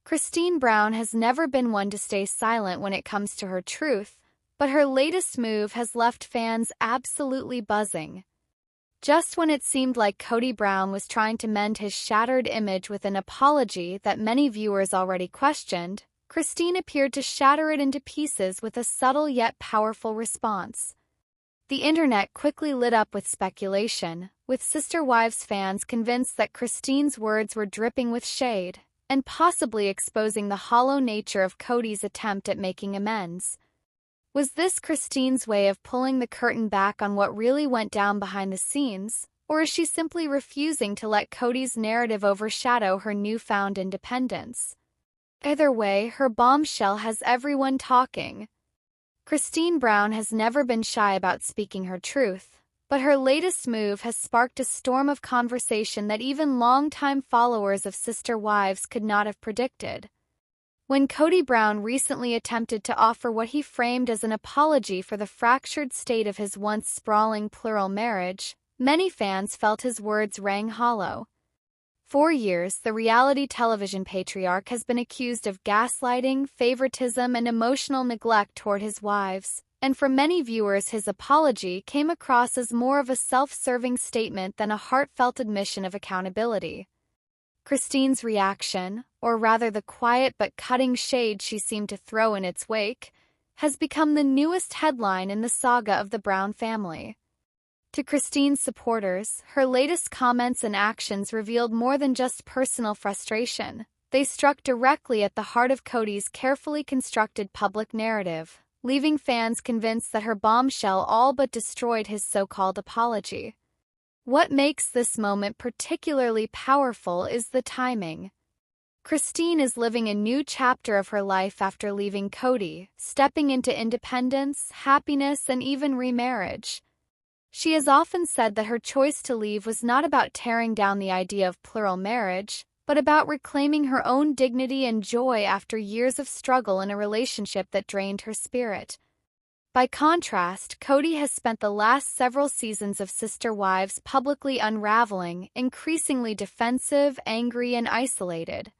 Christine Brown has never been one to stay silent when it comes to her truth, but her latest move has left fans absolutely buzzing. Just when it seemed like Kody Brown was trying to mend his shattered image with an apology that many viewers already questioned, Christine appeared to shatter it into pieces with a subtle yet powerful response. The internet quickly lit up with speculation, with Sister Wives fans convinced that Christine's words were dripping with shade, and possibly exposing the hollow nature of Kody's attempt at making amends. Was this Christine's way of pulling the curtain back on what really went down behind the scenes, or is she simply refusing to let Kody's narrative overshadow her newfound independence? Either way, her bombshell has everyone talking. Christine Brown has never been shy about speaking her truth, but her latest move has sparked a storm of conversation that even longtime followers of Sister Wives could not have predicted. When Kody Brown recently attempted to offer what he framed as an apology for the fractured state of his once sprawling plural marriage, many fans felt his words rang hollow. For years, the reality television patriarch has been accused of gaslighting, favoritism, and emotional neglect toward his wives, and for many viewers his apology came across as more of a self-serving statement than a heartfelt admission of accountability. Christine's reaction, or rather the quiet but cutting shade she seemed to throw in its wake, has become the newest headline in the saga of the Brown family. To Christine's supporters, her latest comments and actions revealed more than just personal frustration. They struck directly at the heart of Kody's carefully constructed public narrative, leaving fans convinced that her bombshell all but destroyed his so-called apology. What makes this moment particularly powerful is the timing. Christine is living a new chapter of her life after leaving Kody, stepping into independence, happiness, and even remarriage. She has often said that her choice to leave was not about tearing down the idea of plural marriage, but about reclaiming her own dignity and joy after years of struggle in a relationship that drained her spirit. By contrast, Kody has spent the last several seasons of Sister Wives publicly unraveling, increasingly defensive, angry, and isolated.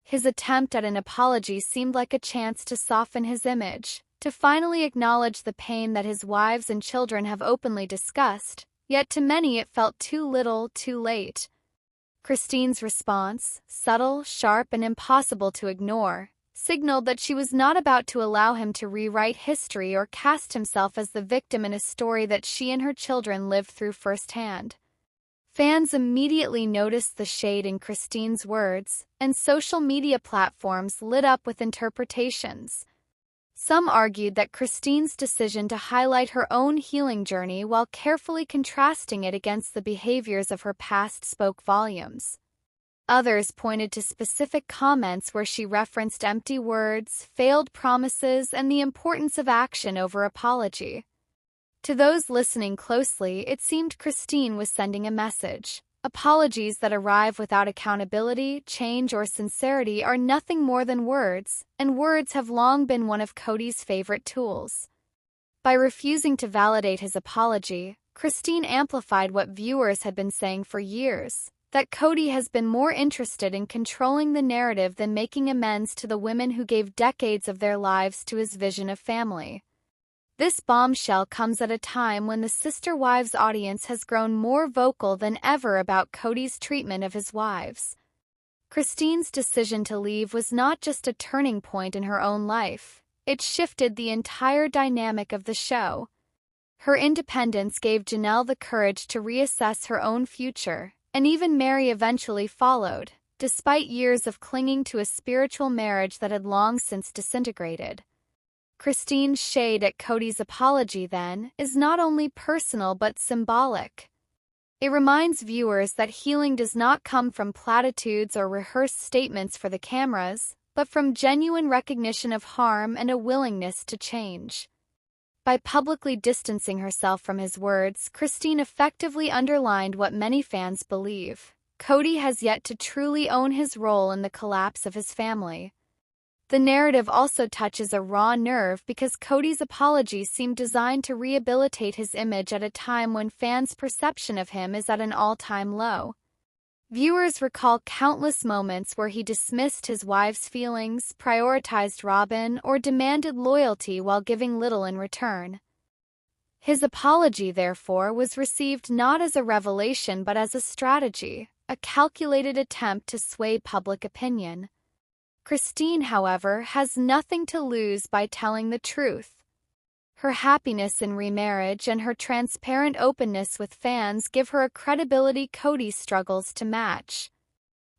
His attempt at an apology seemed like a chance to soften his image, to finally acknowledge the pain that his wives and children have openly discussed, yet to many it felt too little, too late. Christine's response, subtle, sharp, and impossible to ignore, signaled that she was not about to allow him to rewrite history or cast himself as the victim in a story that she and her children lived through firsthand. Fans immediately noticed the shade in Christine's words, and social media platforms lit up with interpretations. Some argued that Christine's decision to highlight her own healing journey while carefully contrasting it against the behaviors of her past spoke volumes. Others pointed to specific comments where she referenced empty words, failed promises, and the importance of action over apology. To those listening closely, it seemed Christine was sending a message. Apologies that arrive without accountability, change, or sincerity are nothing more than words, and words have long been one of Kody's favorite tools. By refusing to validate his apology, Christine amplified what viewers had been saying for years, that Kody has been more interested in controlling the narrative than making amends to the women who gave decades of their lives to his vision of family. This bombshell comes at a time when the Sister Wives audience has grown more vocal than ever about Kody's treatment of his wives. Christine's decision to leave was not just a turning point in her own life, it shifted the entire dynamic of the show. Her independence gave Janelle the courage to reassess her own future, and even Mary eventually followed, despite years of clinging to a spiritual marriage that had long since disintegrated. Christine's shade at Kody's apology, then, is not only personal but symbolic. It reminds viewers that healing does not come from platitudes or rehearsed statements for the cameras, but from genuine recognition of harm and a willingness to change. By publicly distancing herself from his words, Christine effectively underlined what many fans believe: Kody has yet to truly own his role in the collapse of his family. The narrative also touches a raw nerve because Kody's apology seemed designed to rehabilitate his image at a time when fans' perception of him is at an all-time low. Viewers recall countless moments where he dismissed his wife's feelings, prioritized Robin, or demanded loyalty while giving little in return. His apology, therefore, was received not as a revelation but as a strategy, a calculated attempt to sway public opinion. Christine, however, has nothing to lose by telling the truth. Her happiness in remarriage and her transparent openness with fans give her a credibility Kody struggles to match.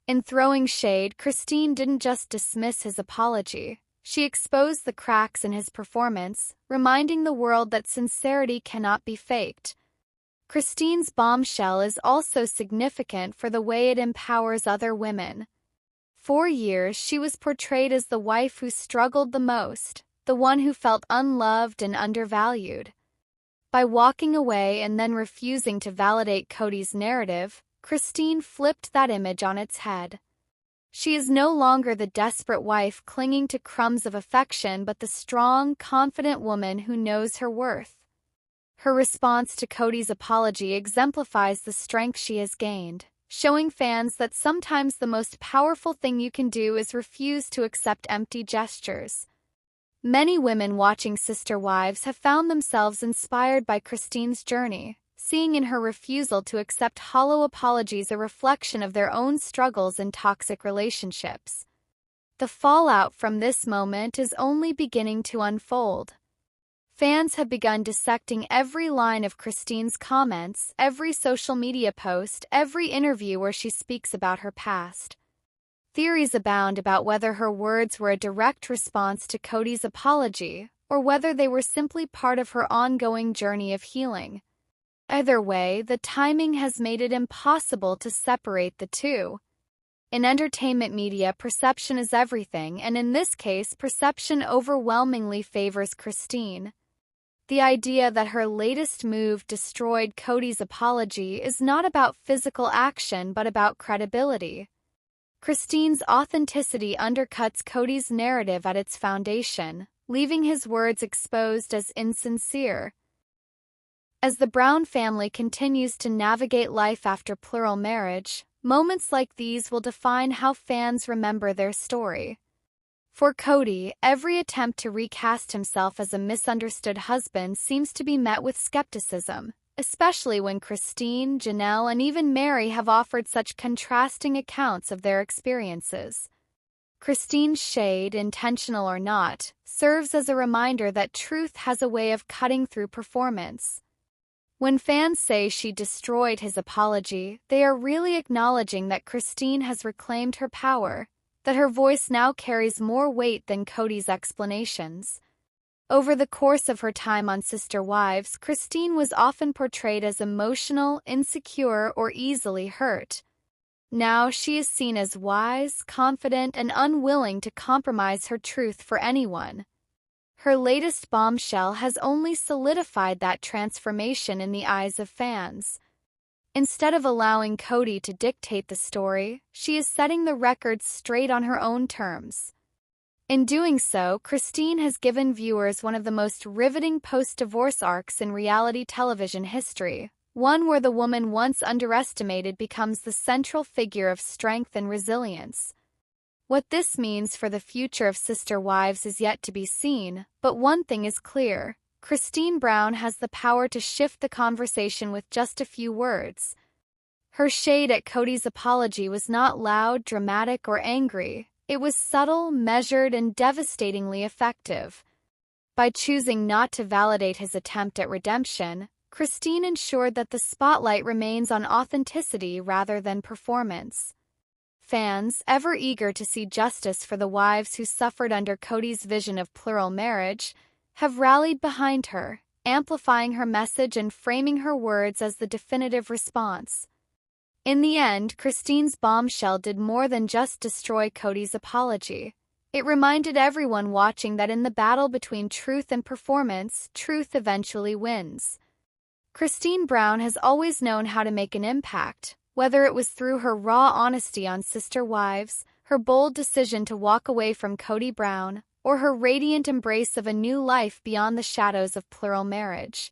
In throwing shade, Christine didn't just dismiss his apology. She exposed the cracks in his performance, reminding the world that sincerity cannot be faked. Christine's bombshell is also significant for the way it empowers other women. For years, she was portrayed as the wife who struggled the most, the one who felt unloved and undervalued. By walking away and then refusing to validate Kody's narrative, Christine flipped that image on its head. She is no longer the desperate wife clinging to crumbs of affection but the strong, confident woman who knows her worth. Her response to Kody's apology exemplifies the strength she has gained, showing fans that sometimes the most powerful thing you can do is refuse to accept empty gestures. Many women watching Sister Wives have found themselves inspired by Christine's journey, seeing in her refusal to accept hollow apologies a reflection of their own struggles in toxic relationships. The fallout from this moment is only beginning to unfold. Fans have begun dissecting every line of Christine's comments, every social media post, every interview where she speaks about her past. Theories abound about whether her words were a direct response to Kody's apology, or whether they were simply part of her ongoing journey of healing. Either way, the timing has made it impossible to separate the two. In entertainment media, perception is everything, and in this case, perception overwhelmingly favors Christine. The idea that her latest move destroyed Kody's apology is not about physical action but about credibility. Christine's authenticity undercuts Kody's narrative at its foundation, leaving his words exposed as insincere. As the Brown family continues to navigate life after plural marriage, moments like these will define how fans remember their story. For Kody, every attempt to recast himself as a misunderstood husband seems to be met with skepticism, especially when Christine, Janelle, and even Mary have offered such contrasting accounts of their experiences. Christine's shade, intentional or not, serves as a reminder that truth has a way of cutting through performance. When fans say she destroyed his apology, they are really acknowledging that Christine has reclaimed her power, that her voice now carries more weight than Kody's explanations. Over the course of her time on Sister Wives, Christine was often portrayed as emotional, insecure, or easily hurt. Now she is seen as wise, confident, and unwilling to compromise her truth for anyone. Her latest bombshell has only solidified that transformation in the eyes of fans. Instead of allowing Kody to dictate the story, she is setting the record straight on her own terms. In doing so, Christine has given viewers one of the most riveting post-divorce arcs in reality television history, one where the woman once underestimated becomes the central figure of strength and resilience. What this means for the future of Sister Wives is yet to be seen, but one thing is clear. Christine Brown has the power to shift the conversation with just a few words. Her shade at Kody's apology was not loud, dramatic, or angry. It was subtle, measured, and devastatingly effective. By choosing not to validate his attempt at redemption, Christine ensured that the spotlight remains on authenticity rather than performance. Fans, ever eager to see justice for the wives who suffered under Kody's vision of plural marriage, have rallied behind her, amplifying her message and framing her words as the definitive response. In the end, Christine's bombshell did more than just destroy Kody's apology. It reminded everyone watching that in the battle between truth and performance, truth eventually wins. Christine Brown has always known how to make an impact, whether it was through her raw honesty on Sister Wives, her bold decision to walk away from Kody Brown, or her radiant embrace of a new life beyond the shadows of plural marriage.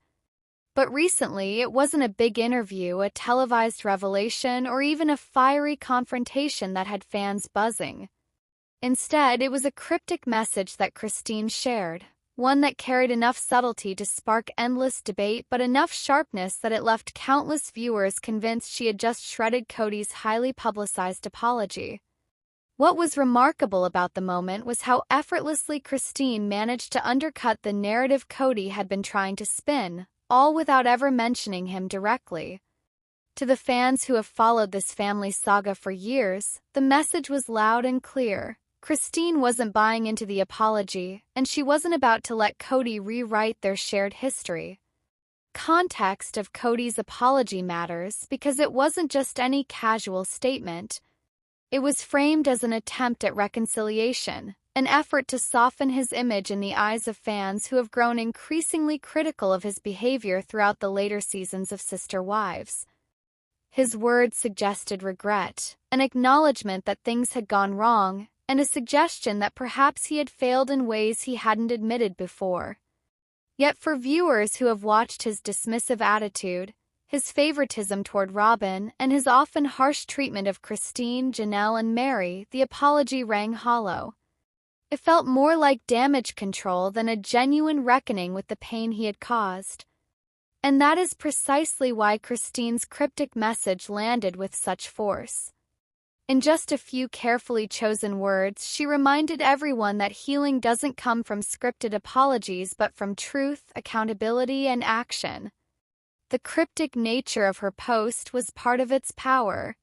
But recently, it wasn't a big interview, a televised revelation, or even a fiery confrontation that had fans buzzing. Instead, it was a cryptic message that Christine shared, one that carried enough subtlety to spark endless debate but enough sharpness that it left countless viewers convinced she had just shredded Kody's highly publicized apology. What was remarkable about the moment was how effortlessly Christine managed to undercut the narrative Kody had been trying to spin, all without ever mentioning him directly. To the fans who have followed this family saga for years, the message was loud and clear. Christine wasn't buying into the apology, and she wasn't about to let Kody rewrite their shared history. Context of Kody's apology matters because it wasn't just any casual statement. It was framed as an attempt at reconciliation, an effort to soften his image in the eyes of fans who have grown increasingly critical of his behavior throughout the later seasons of Sister Wives. His words suggested regret, an acknowledgement that things had gone wrong, and a suggestion that perhaps he had failed in ways he hadn't admitted before. Yet for viewers who have watched his dismissive attitude, his favoritism toward Robin, and his often harsh treatment of Christine, Janelle, and Mary, the apology rang hollow. It felt more like damage control than a genuine reckoning with the pain he had caused. And that is precisely why Christine's cryptic message landed with such force. In just a few carefully chosen words, she reminded everyone that healing doesn't come from scripted apologies but from truth, accountability, and action. The cryptic nature of her post was part of its power.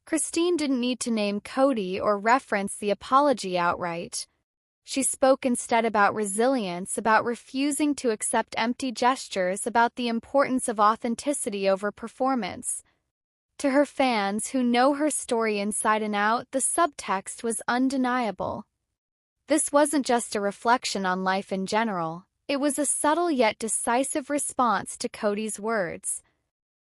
Christine didn't need to name Kody or reference the apology outright. She spoke instead about resilience, about refusing to accept empty gestures, about the importance of authenticity over performance. To her fans who know her story inside and out, the subtext was undeniable. This wasn't just a reflection on life in general. It was a subtle yet decisive response to Kody's words.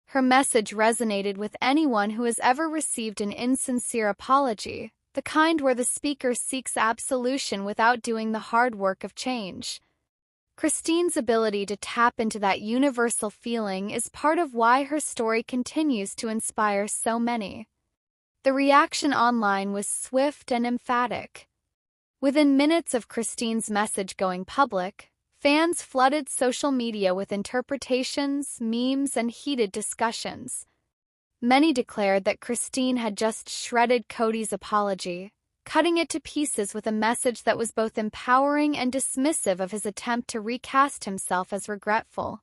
Her message resonated with anyone who has ever received an insincere apology, the kind where the speaker seeks absolution without doing the hard work of change. Christine's ability to tap into that universal feeling is part of why her story continues to inspire so many. The reaction online was swift and emphatic. Within minutes of Christine's message going public, fans flooded social media with interpretations, memes, and heated discussions. Many declared that Christine had just shredded Kody's apology, cutting it to pieces with a message that was both empowering and dismissive of his attempt to recast himself as regretful.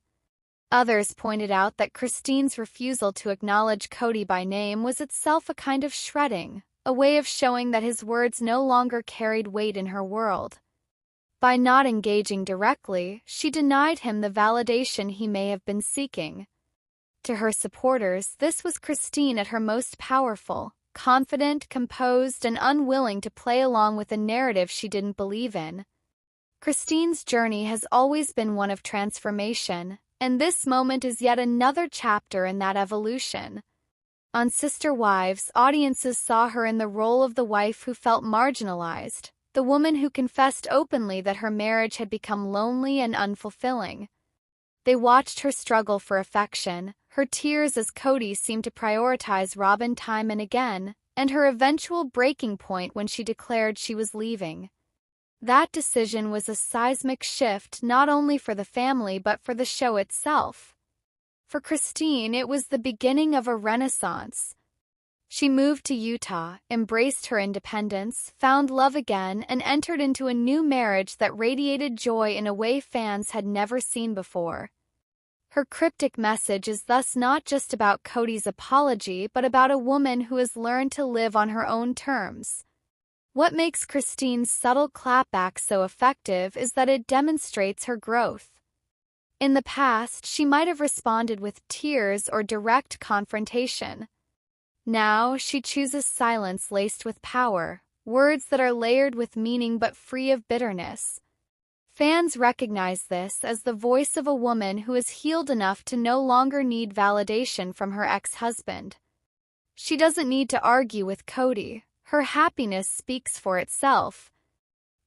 Others pointed out that Christine's refusal to acknowledge Kody by name was itself a kind of shredding, a way of showing that his words no longer carried weight in her world. By not engaging directly, she denied him the validation he may have been seeking. To her supporters, this was Christine at her most powerful, confident, composed, and unwilling to play along with a narrative she didn't believe in. Christine's journey has always been one of transformation, and this moment is yet another chapter in that evolution. On Sister Wives, audiences saw her in the role of the wife who felt marginalized, the woman who confessed openly that her marriage had become lonely and unfulfilling. They watched her struggle for affection, her tears as Kody seemed to prioritize Robin time and again, and her eventual breaking point when she declared she was leaving. That decision was a seismic shift not only for the family but for the show itself. For Christine, it was the beginning of a renaissance. She moved to Utah, embraced her independence, found love again, and entered into a new marriage that radiated joy in a way fans had never seen before. Her cryptic message is thus not just about Kody's apology but about a woman who has learned to live on her own terms. What makes Christine's subtle clapback so effective is that it demonstrates her growth. In the past, she might have responded with tears or direct confrontation. Now, she chooses silence laced with power, words that are layered with meaning but free of bitterness. Fans recognize this as the voice of a woman who is healed enough to no longer need validation from her ex-husband. She doesn't need to argue with Kody. Her happiness speaks for itself.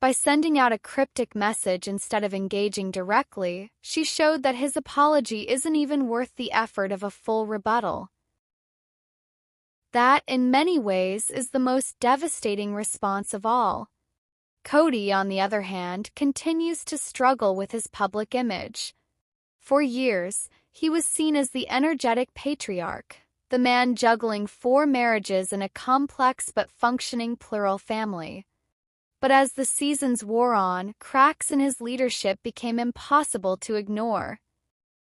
By sending out a cryptic message instead of engaging directly, she showed that his apology isn't even worth the effort of a full rebuttal. That, in many ways, is the most devastating response of all. Kody, on the other hand, continues to struggle with his public image. For years, he was seen as the energetic patriarch, the man juggling 4 marriages in a complex but functioning plural family. But as the seasons wore on, cracks in his leadership became impossible to ignore.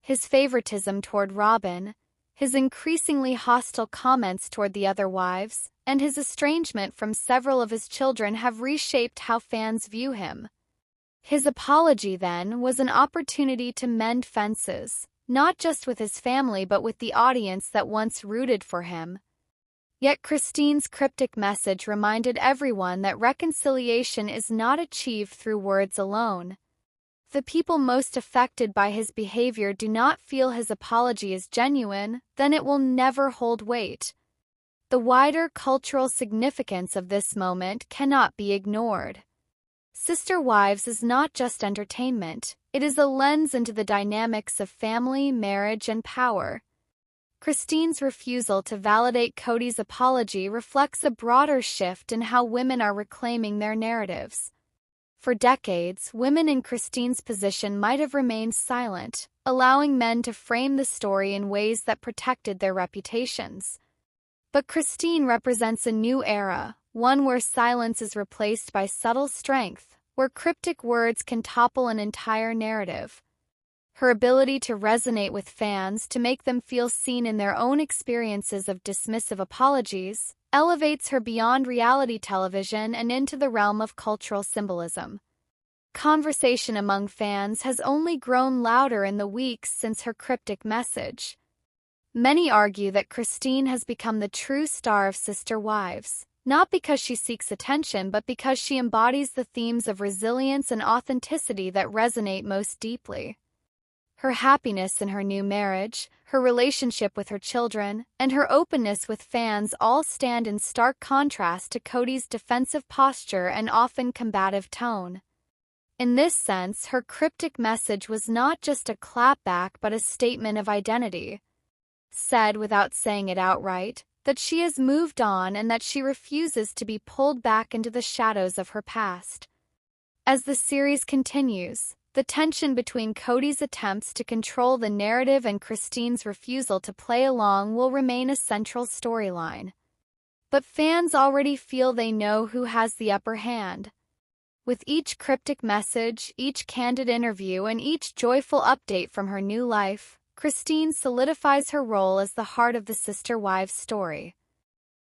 His favoritism toward Robyn, his increasingly hostile comments toward the other wives, and his estrangement from several of his children have reshaped how fans view him. His apology, then, was an opportunity to mend fences, not just with his family but with the audience that once rooted for him. Yet Christine's cryptic message reminded everyone that reconciliation is not achieved through words alone. If the people most affected by his behavior do not feel his apology is genuine, then it will never hold weight. The wider cultural significance of this moment cannot be ignored. Sister Wives is not just entertainment, it is a lens into the dynamics of family, marriage, and power. Christine's refusal to validate Kody's apology reflects a broader shift in how women are reclaiming their narratives. For decades, women in Christine's position might have remained silent, allowing men to frame the story in ways that protected their reputations. But Christine represents a new era, one where silence is replaced by subtle strength, where cryptic words can topple an entire narrative. Her ability to resonate with fans, to make them feel seen in their own experiences of dismissive apologies, elevates her beyond reality television and into the realm of cultural symbolism. Conversation among fans has only grown louder in the weeks since her cryptic message. Many argue that Christine has become the true star of Sister Wives, not because she seeks attention but because she embodies the themes of resilience and authenticity that resonate most deeply. Her happiness in her new marriage, her relationship with her children, and her openness with fans all stand in stark contrast to Kody's defensive posture and often combative tone. In this sense, her cryptic message was not just a clapback but a statement of identity. Said without saying it outright, that she has moved on and that she refuses to be pulled back into the shadows of her past. As the series continues, the tension between Kody's attempts to control the narrative and Christine's refusal to play along will remain a central storyline. But fans already feel they know who has the upper hand. With each cryptic message, each candid interview, and each joyful update from her new life, Christine solidifies her role as the heart of the Sister Wives story.